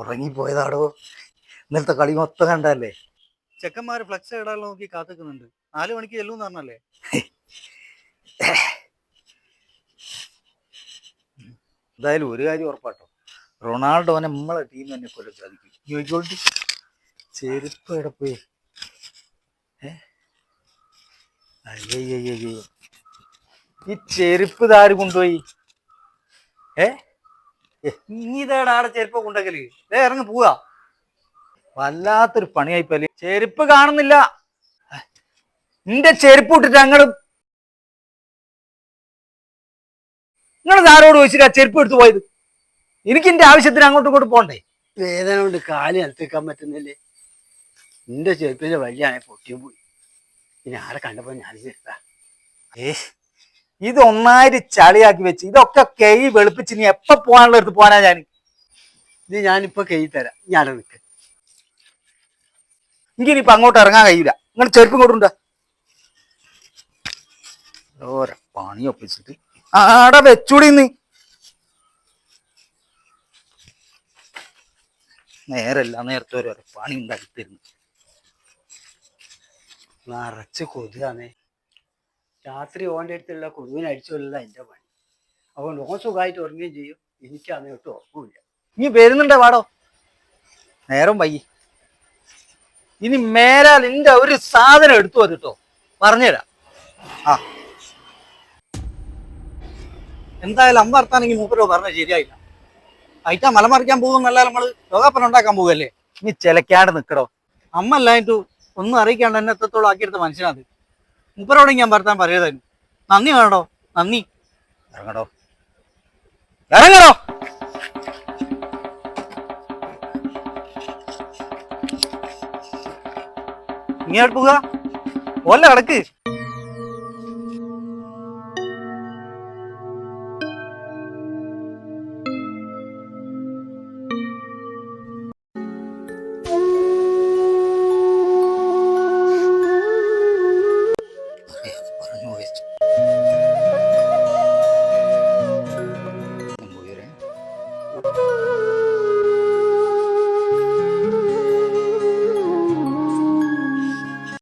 ഉറങ്ങിപ്പോയതാടോ. ഇന്നലത്തെ കളി മൊത്തം കണ്ടല്ലേ. ചെക്കന്മാര് ഫ്ലക്സ് ഇടാനുള്ള നോക്കി കാത്തുക്കുന്നുണ്ട്. 4 മണിക്ക് ചെല്ലുമെന്ന് പറഞ്ഞല്ലേ. എന്തായാലും ഒരു കാര്യം ഉറപ്പാട്ടോ, റൊണാൾഡോനെ നമ്മളെ ടീം തന്നെ കൊല്ലം സാധിക്കും. ചോദിക്കോട്ട് ചെരുപ്പ് എവിടെ പോയി? അയ്യയ്യോ, ഈ ചെരുപ്പ് ഇതാര് കൊണ്ടുപോയി? നീ ഇതേടാ ആടെ ചെരുപ്പ് കൊണ്ടക്കല്? ഇറങ്ങി പോവാ. വല്ലാത്തൊരു പണിയായിപ്പല്ലേ. ചെരുപ്പ് കാണുന്നില്ല. നിന്റെ ചെരുപ്പ് ഇട്ടിട്ട് നിങ്ങൾ ആരോട് ചോദിച്ചിട്ട് ആ ചെരുപ്പ് എടുത്തു പോയത്? എനിക്ക് എന്റെ ആവശ്യത്തിന് അങ്ങോട്ടും ഇങ്ങോട്ട് പോണ്ടേ? വേദന കൊണ്ട് കാല് നിലത്തേക്കാൻ പറ്റുന്നില്ലേ. നിന്റെ ചെരുപ്പിന്റെ വഴിയാണെ പൊട്ടിയും പോയി. പിന്നെ ആരെ കണ്ടപ്പോ ഞാൻ ചെരുപ്പാ. ഇത് ഒന്നായിട്ട് ചളിയാക്കി വെച്ച് ഇതൊക്കെ കൈ വെളുപ്പിച്ച് നീ എപ്പ പോകാനുള്ള അടുത്ത് പോകാനാ ഞാൻ? ഇത് ഞാനിപ്പോ കൈ തരാം, ഞാൻ നിൽക്ക്. എനിക്കിനിയിപ്പൊ അങ്ങോട്ട് ഇറങ്ങാൻ കഴിയില്ല. നിങ്ങൾ ചെരുപ്പ് ഇങ്ങോട്ടുണ്ടോ? ഓരോ പണി ഒപ്പിച്ചിട്ട് ആടെ വെച്ചൂടിന്ന്. നേരല്ല നേരത്തെ ഓരോ പണി ഉണ്ടാക്കി തരുന്നു. നിറച്ച് കൊതുകാണേ. രാത്രി ഓൻ്റെ അടുത്തുള്ള കൊതുവിനെ അടിച്ചുകൊള്ളുക എൻ്റെ പണി. അതുകൊണ്ട് ഓൻ സുഖമായിട്ട് ഉറങ്ങുകയും ചെയ്യും, എനിക്കാന്ന് ഒട്ടും ഉറപ്പില്ല. ഇനി വരുന്നുണ്ടോ വാടോ? നേരം വൈകി. ഇനി മേലാൽ നിന്റെ ഒരു സാധനം എടുത്തു വന്നിട്ടോ, പറഞ്ഞുതരാം. ആ എന്തായാലും അമ്മ വർത്താനെങ്കിൽ മൂപ്പരോ പറഞ്ഞത് ശരിയായില്ല. അയറ്റാ മലമറിക്കാൻ പോകുന്നല്ല, നമ്മള് ലോകാപ്പന ഉണ്ടാക്കാൻ പോകല്ലേ. ഇനി ചിലക്കാണ്ട് നിക്കടോ. അമ്മ അല്ലായിട്ട് ഒന്നും അറിയിക്കാണ്ട് എന്നെ എത്രത്തോളം ആക്കിയെടുത്ത മനുഷ്യനാത്. മൂപ്പരോട് ഞാൻ വർത്താൻ പറയതായിരുന്നു. നന്ദി വേണോ? നന്ദി. ഇറങ്ങടോ, ഇറങ്ങടോ. നീ അവിടെ പോവുക, ഓല്ല കിടക്ക്.